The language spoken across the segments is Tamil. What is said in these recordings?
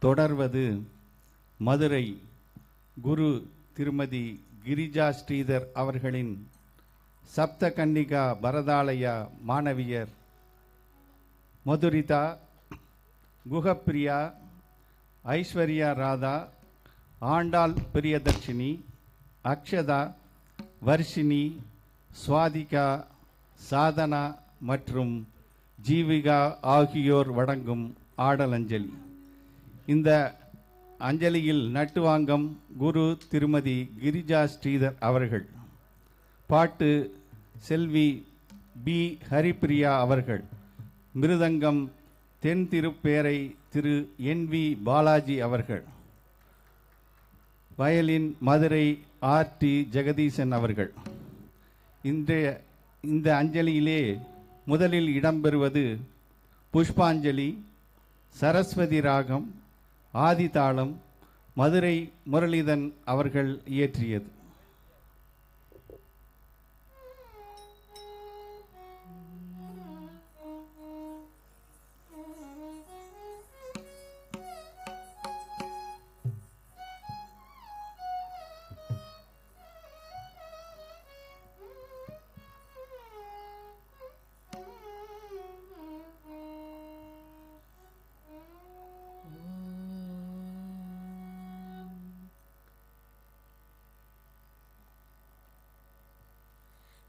தொடர்வது மதுரை குரு திருமதி கிரிஜா ஸ்ரீதர் அவர்களின் சப்த கன்னிகா பரதாலயா மாணவியர் மதுரிதா, குகப்பிரியா, ஐஸ்வர்யா ராதா, ஆண்டாள் பிரியதர்ஷினி, அக்ஷதா, வர்ஷினி, சுவாதிகா, சாதனா மற்றும் ஜீவிகா ஆகியோர் வழங்கும் ஆடலஞ்சலி. இந்த அஞ்சலியில் நட்டுவாங்கம் குரு திருமதி கிரிஜா ஸ்ரீதர் அவர்கள். பாட்டு செல்வி பி ஹரிப்பிரியா அவர்கள். மிருதங்கம் தென் திருப்பேரை திரு NV பாலாஜி அவர்கள். வயலின் மதுரை RT ஜெகதீசன் அவர்கள். இந்த அஞ்சலியிலே முதலில் இடம்பெறுவது புஷ்பாஞ்சலி, சரஸ்வதி ராகம், ஆதிதாளம், மதுரை முரளிதன் அவர்கள் இயற்றியது.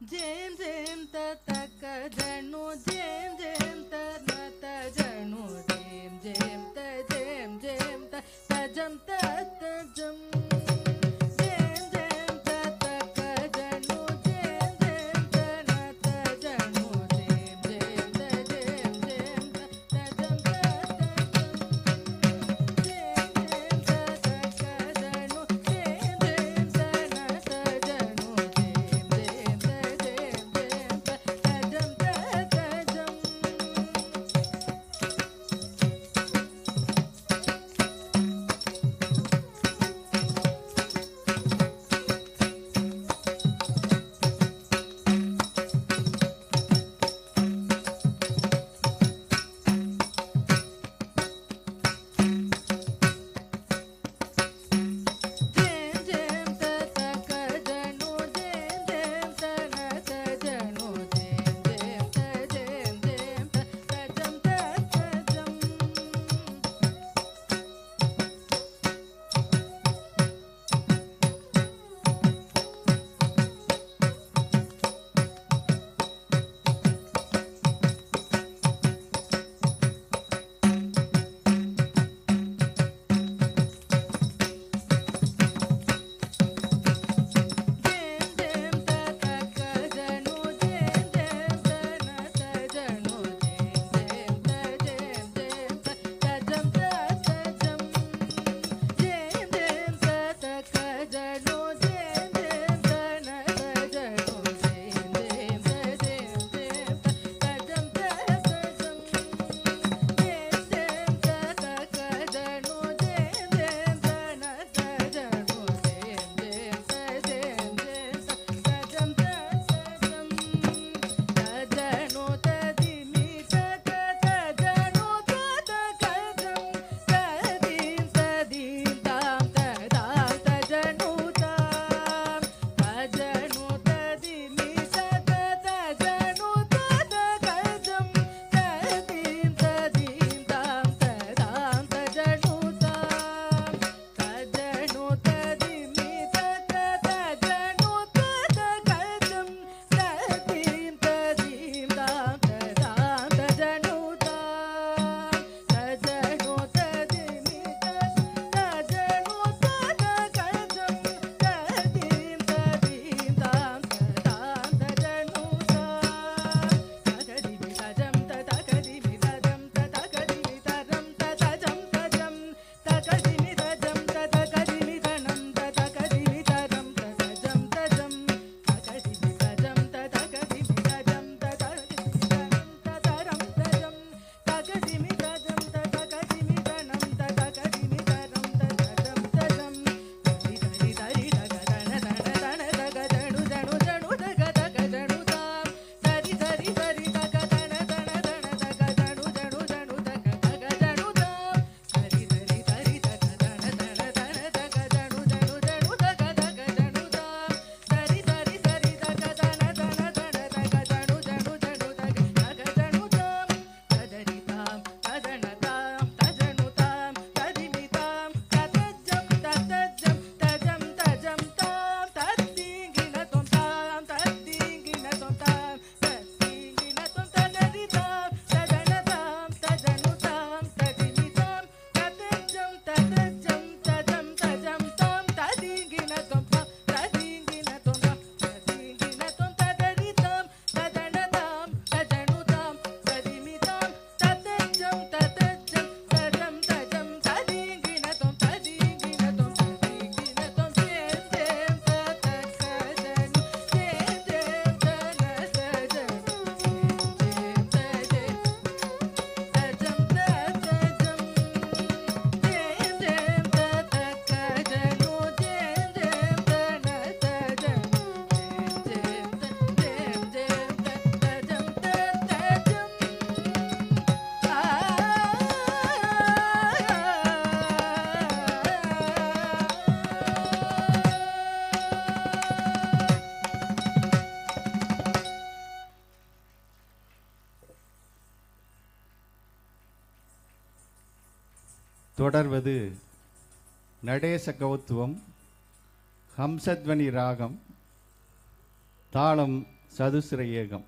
जेम जेम तक जणु जेम जेम तत जणु जेम जेम त जम तत जम जेम जेम तक जणु जेम जेम तत जणु जेम जेम त जम तत जेम जेम तक जणु जेम जेम तत जणु जेम जेम தொடர்வது நடேச கௌத்துவம், ஹம்சத்வனி ராகம், தாளம் சதுஸ்ர ஏகம்.